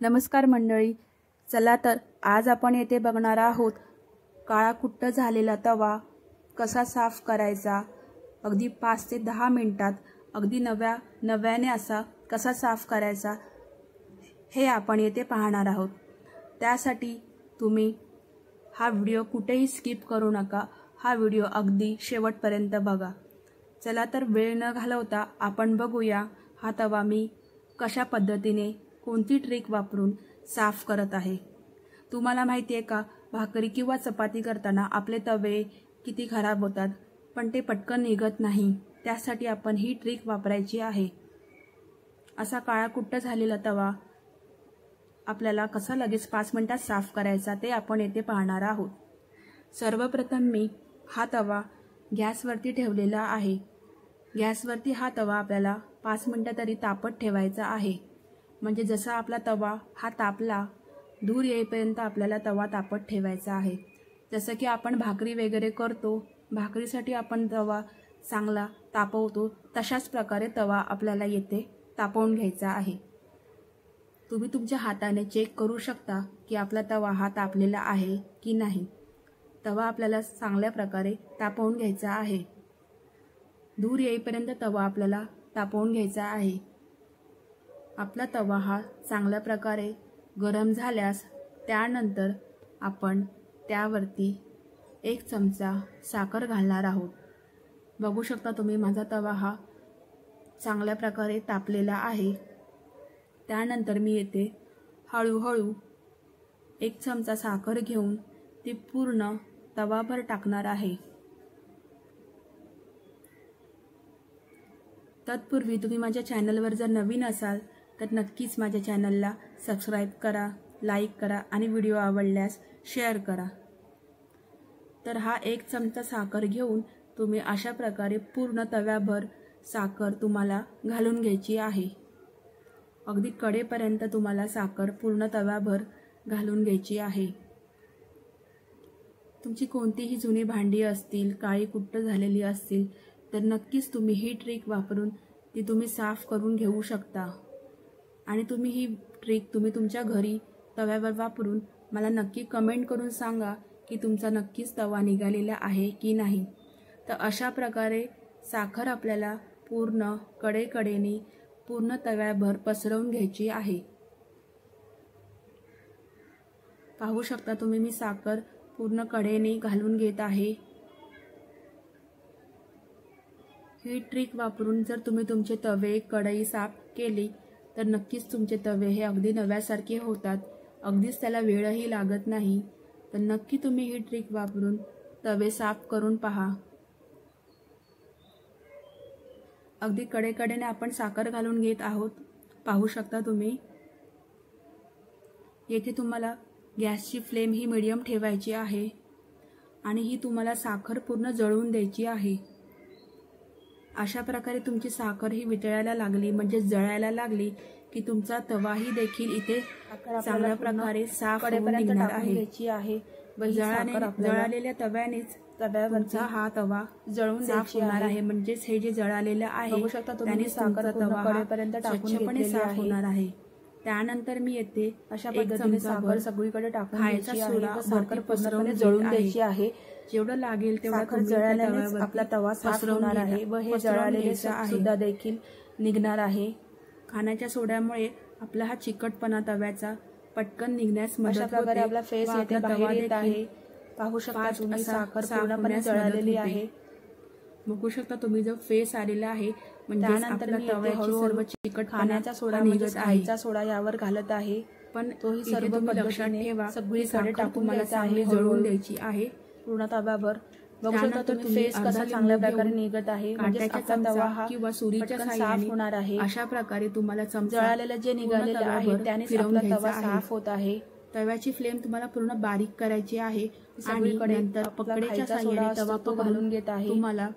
नमस्कार मंडळी, चला तर आज आपण येथे बघणार आहोत काळाकुट्ट झालेला तवा कसा साफ करायचा। अगदी 5 ते 10 मिनिटात अगदी नव्याने असा कसा साफ करायचा हे आपण येथे पाहणार आहोत। त्यासाठी तुम्ही हा व्हिडिओ कुठेही स्किप करू नका, हा व्हिडिओ अगदी शेवटपर्यंत बघा। चला तर वेळ न घालवता आपण बघूया हा तवा मी कशा पद्धतीने कोणती ट्रिक वापरून साफ करत आहे। तुम्हाला माहिती आहे का, भाकरी किंवा चपाती करताना आपले तवे किती खराब होतात, पण ते पटकन निघत नाही। त्यासाठी आपण ही ट्रिक वापरायची आहे। असा काळाकुट्ट झालेला तवा आपल्याला कसा लगेच 5 मिनिटात साफ करायचा ते आपण येथे पाहणार आहोत। सर्वप्रथम मी हा तवा गॅसवरती ठेवलेला आहे। गॅसवरती हा तवा आपल्याला 5 मिनिटं तरी तापत ठेवायचा आहे। म्हणजे जसा आपला तवा हा तापला, धूर येईपर्यंत आपल्याला तवा तापत ठेवायचा आहे। जसं की आपण भाकरी वगैरे करतो, भाकरीसाठी आपण तवा चांगला तापवतो, तशाच प्रकारे तवा आपल्याला येथे तापवून घ्यायचा आहे। तुम्ही तुमच्या हाताने चेक करू शकता की आपला तवा हा तापलेला आहे की नाही। तवा आपल्याला चांगल्या प्रकारे तापवून घ्यायचा आहे। धूर येईपर्यंत तवा आपल्याला तापवून घ्यायचा आहे। आपला तवा हा चांगल्या प्रकारे गरम झाल्यास त्यानंतर आपण त्यावरती 1 चमचा साखर घालणार आहोत। बघू शकता तुम्ही माझा तवा हा चांगल्या प्रकारे तापलेला आहे। त्यानंतर मी येथे हळूहळू 1 चमचा साखर घेऊन ती पूर्ण तवाभर टाकणार आहे। तत्पूर्वी तुम्ही माझ्या चॅनलवर जर नवीन असाल तर नक्कीच माझ्या चॅनलला सबस्क्राईब करा, लाईक करा आणि व्हिडिओ आवडल्यास शेअर करा। तर हा 1 चमचा साखर घेऊन तुम्ही अशा प्रकारे पूर्ण तव्याभर साखर तुम्हाला घालून घ्यायची आहे। अगदी कडेपर्यंत तुम्हाला साखर पूर्ण तव्याभर घालून घ्यायची आहे। तुमची कोणतीही जुनी भांडी असतील, काळी कुट्ट झालेली असतील तर नक्कीच तुम्ही ही ट्रिक वापरून ती तुम्ही साफ करून घेऊ शकता। आणि तुम्ही ही ट्रिक तुमच्या घरी तव्यावर वापरून मला नक्की कमेंट करून सांगा की तुमचा नक्कीच तवा निघालेला आहे की नाही। तर अशा प्रकारे साखर आपल्याला पूर्ण कडेकडेने पूर्ण तव्याभर पसरवून घ्यायची आहे। पाहू शकता तुम्ही मी साखर पूर्ण कडेने घालून घेत आहे। ही ट्रिक वापरून जर तुम्ही तुमचे तवे कढई साफ केली तर नक्कीच तुमचे तवे हे अगदी नव्यासारखे होतात, अगदीच त्याला वेळही लागत नाही। तर नक्की तुम्ही ही ट्रिक वापरून तवे साफ करून पहा। अगदी कडेकडेने आपण साखर घालून घेत आहोत, पाहू शकता तुम्ही। येथे तुम्हाला गॅसची फ्लेम ही मीडियम ठेवायची आहे आणि ही तुम्हाला साखर पूर्ण जळून द्यायची आहे। अशा प्रकारे तुमची साखर ही वितळायला लागली, म्हणजे जळायला लागली की तुमचा तवाही देखील इथे चांगल्या प्रकारे साफ होऊन निघणार आहे। जळालेल्या तव्यानेच तव्यावरचा हा तवा जळून साफ होणार आहे। म्हणजेच हे जे जळालेलं आहे त्याने तुमचा तवा स्वच्छपणे साफ होणार आहे। त्यानंतर मी येथे अशा पद्धतीने साखर सगळीकडे टाकून खायचा सोडा साखर पसरवून जळून द्यायची आहे। जेवढं लागेल तेवढं जळाल्यानेच आपला तवा साफ होणार आहे व हे जळालेले सुद्धा देखील निघणार आहे। खाण्याच्या सोड्यामुळे आपला हा चिकटपणा तव्याचा पटकन निघण्यास मदत होते। आपला फेस येथे बाहेर येत आहे, पाहू शकता तुम्ही साखर पूर्णपणे जळालेली आहे। बघू शकता तुम्ही जो फेस आलेला आहे म्हणजे त्यानंतर मी तव्याची सर्व चिकट खाण्याचा सोडा निघत आहे, सोडा यावर घालत आहे। पण तोही सर्व लक्षात ठेवा, सगळीकडे टाकून मला चांगली जळवून द्यायची आहे पूर्ण तव्यावर। बघू शकता तुम्ही फेस कसा चांगल्या प्रकारे निघत आहे, म्हणजे आपला तवा हा किंवा सुरीच्या साफ होणार आहे। अशा प्रकारे तुम्हाला जळालेलं जे निघालेलं आहे त्याने आपला तवा साफ होत आहे। तव्याची फ्लेम तुम्हाला पूर्ण बारीक करायची आहे आणि नंतर पकडेच्या साहाय्याने तवा घालून घेत आहे। तुम्हाला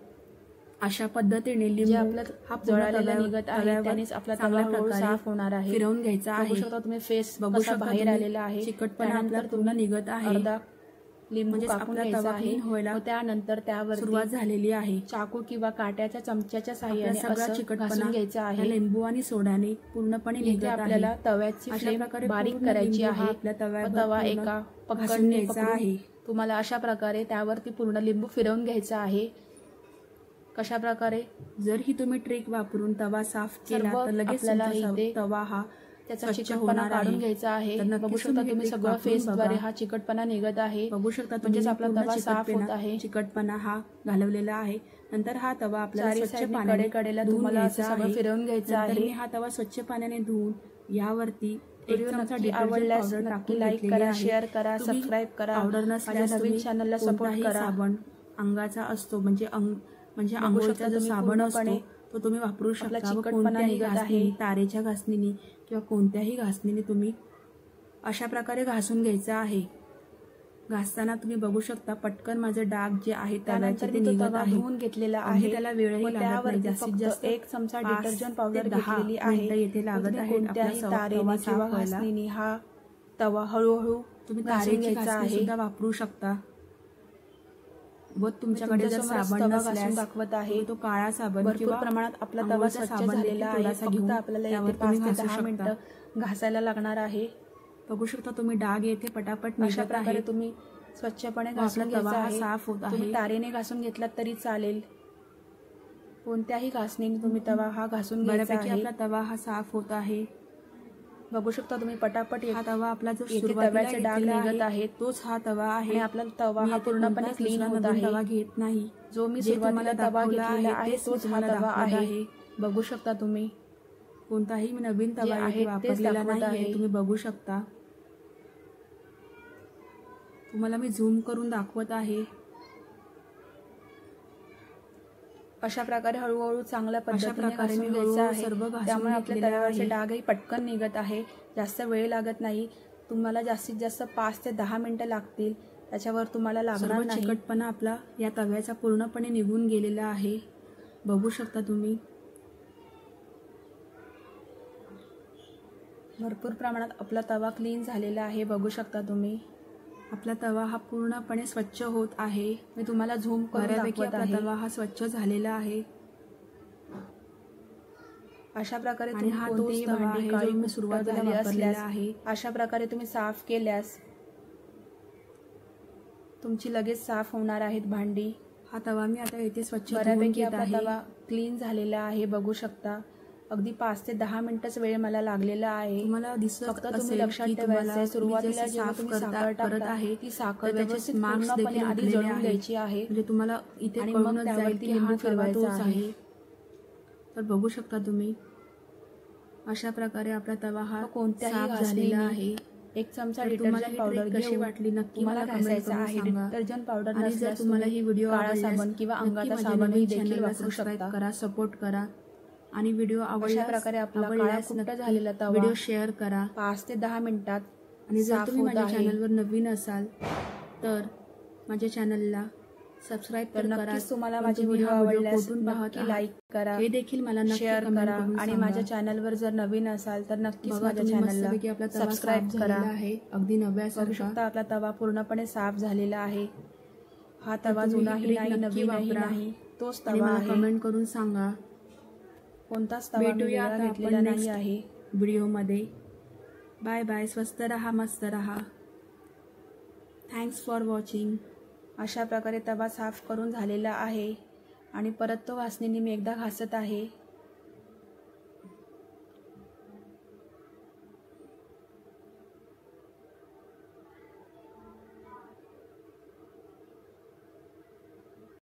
अशा पद्धतीने लिंबू हा जळालेला निघत आहे त्यानेच आपला तवा साफ होणार आहे, फिरवून घ्यायचा आहे। बघू शकता तुम्ही फेस बघू शकता बाहेर आलेला आहे, चिकटपणा आपला पूर्ण निघत आहे। लिंबू कापून घ्यायचा आहे व त्यानंतर त्यावर सुरुवात झालेली आहे. चाकू किंवा काट्याच्या चमच्याच्या साहाय्याने सगळा असं चिकटपणा घासून घ्यायचा आहे. लिंबू आणि सोड्याने पूर्णपणे निघत आहे. आपल्याला तव्याची फ्लेम बारीक करायची आहे. तवा एका पकडने पकडून तुम्हाला अशा प्रकारे त्यावरती पूर्ण लिंबू फिरवून घ्यायचा आहे. कशा प्रकारे जर ही तुम्ही ट्रिक वापरून तवा साफ केला तर लगेच तवा हा त्याचा चिकटपणा काढून घ्यायचा आहे. बघू शकता तुम्ही सगळं फेसद्वारे हा चिकटपणा निघत आहे. बघू शकता म्हणजे आपला तवा साफ होत आहे. चिकटपणा हा घालवलेला आहे. नंतर हा तवा आपल्याला स्वच्छ पाण्याने कडेला तुम्हाला सगळं फिरवून घ्यायचा आहे. हा तवा स्वच्छ पाण्याने धुवून यावरती आवडल्यास नक्की लाईक करा, शेअर करा, सबस्क्राईब करा. माझ्या नवीन चॅनलला सपोर्ट करा. साबण अंगाचा असतो म्हणजे आंघोळीचा जो साबण असतो तो तुम्ही वापरू शकता. कोणत्याही घासणीने, तारेच्या घासणीने किंवा कोणत्याही घासणीने तुम्ही अशा प्रकारे घासून घ्यायचा आहे. घासताना तुम्ही बघू शकता पटकन माझे डाग जे आहे तव्याचे ते निघत आहे. धुवून घेतलेला आहे. त्याला वेळही लागत नाही. जास्तीत जास्त 1 चमचा डिटर्जंट पावडर घेतलेली आहे. येथे लागत आहे. कोणत्याही तारेने किंवा घासणीने हा तवा हळूहळू तुम्ही तारेची घासणी सुद्धा वापरू शकता. व तुमच्याकडे जर साबण नसल्यास दाखवत आहे तो काळा साबण किंवा प्रमाणात आपला तवा स्वच्छ झालेला आहे. फक्त आपल्याला 5 ते 10 मिनिटं घासायला लागणार आहे. बघू शकता तुम्ही डाग येथे पटापट अशा प्रकारे तुम्ही स्वच्छपणे घासून घ्यायचा आहे. साफ होत आहे. तुम्ही तारेने घासून घेतलात तरी चालेल. कोणत्याही घासणीने तुम्ही तवा हा घासून घ्यायचा आहे. आपला तवा हा साफ होत आहे. बघू शकता तुम्ही पटापट हा तवा आपला जो तव्याचे डाग निघत आहे तोच हा तवा आहे. आपला तवा हा पूर्णपणे क्लीन होत आहे. तवा घेत नाही. जो मी सुरुवातीला तवा घेतलेला आहे तोच हा तवा आहे. बघू शकता तुम्ही कोणताही नवीन तवा वापरलेला नाही. तुम्ही बघू शकता. तुम्हाला मी झूम करून दाखवत आहे. अशा प्रकारे हळूहळू चांगल्या पद्धतीने घासून घ्यायचं आहे. त्यामुळे आपल्या तव्यावरचे डागही पटकन निघत आहे. जास्त वेळ लागत नाही. तुम्हाला जास्तीत जास्त 5 ते 10 मिनिटं लागतील. त्याच्यावर तुम्हाला लागणार नाही. चिकटपणा आपला या तव्याचा पूर्णपणे निघून गेलेला आहे. बघू शकता तुम्ही भरपूर प्रमाणात आपला तवा क्लीन झालेला आहे. बघू शकता तुम्ही आपला तवा हा पूर्णपणे स्वच्छ होत आहे. मी तुम्हाला झूम करून दाखवत आहे. तवा हा स्वच्छ झालेला आहे. अशा प्रकारे तुम्ही कोणतीही भांडी काढून सुरुवातीला वापरलेला आहे. अशा प्रकारे तुम्ही साफ केल्यास तुमची लगेच साफ होणार आहेत भांडी. हा तवा मी आता येथे स्वच्छ बऱ्यापैकी आपला तवा क्लीन झालेला आहे. बघू शकता अगदी 5 ते 10 मिनिटच वेळ मला लागलेला आहे. तुम्हाला फक्त तुम्ही लक्षात ठेवायचं सुरुवातीला जेव्हा तुम्ही साखर टाकत आहे ती साखर व्यवस्थित पूर्णपणे आधी जळून घ्यायची आहे. म्हणजे तुम्हाला इथे आणि मग त्यावरती लिंबू फिरवायचा आहे. तर बघू शकता तुम्ही अशा प्रकारे आपला तवा हा कोणत्याही झालेला आहे. 1 चमचा डिटर्जंट पावडर कशी वाटली नक्की मला घासायचा आहे. डिटर्जंट पावडर नसल्यास तुम्हाला ही व्हिडिओ काळा साबण किंवा अंगाचा साबण देखील वापरू शकता. करा, सपोर्ट करा आणि व्हिडिओ आवडल्यास प्रकारे आपला काळा कुट्ट झालेला तवा व्हिडिओ शेअर करा. 5 ते 10 मिनिटात. आणि जर तुम्ही माझ्या चॅनलवर नवीन असाल तर माझ्या चॅनलला सबस्क्राईब करा. तुम्हाला माझे व्हिडिओ आवडल्यास नक्की लाईक करा, हे देखील मला शेअर करा. आणि माझ्या चॅनलवर जर नवीन असाल तर नक्कीच माझ्या चॅनलला सबस्क्राईब करा. अगदी नव्यासारखा आपला तवा पूर्णपणे साफ झालेला आहे. हा तवा जुनाही नाही, नवीनही नाही, तोच तवा आहे. कमेंट करून सांगा. कोणताच तवा घेतलेला नाही आहे. व्हिडिओमध्ये बाय बाय. स्वस्त रहा, मस्त रहा. Thanks for watching. अशा प्रकारे तवा साफ करून झालेला आहे आणि परत तो घासणीने मी एकदा घासत आहे.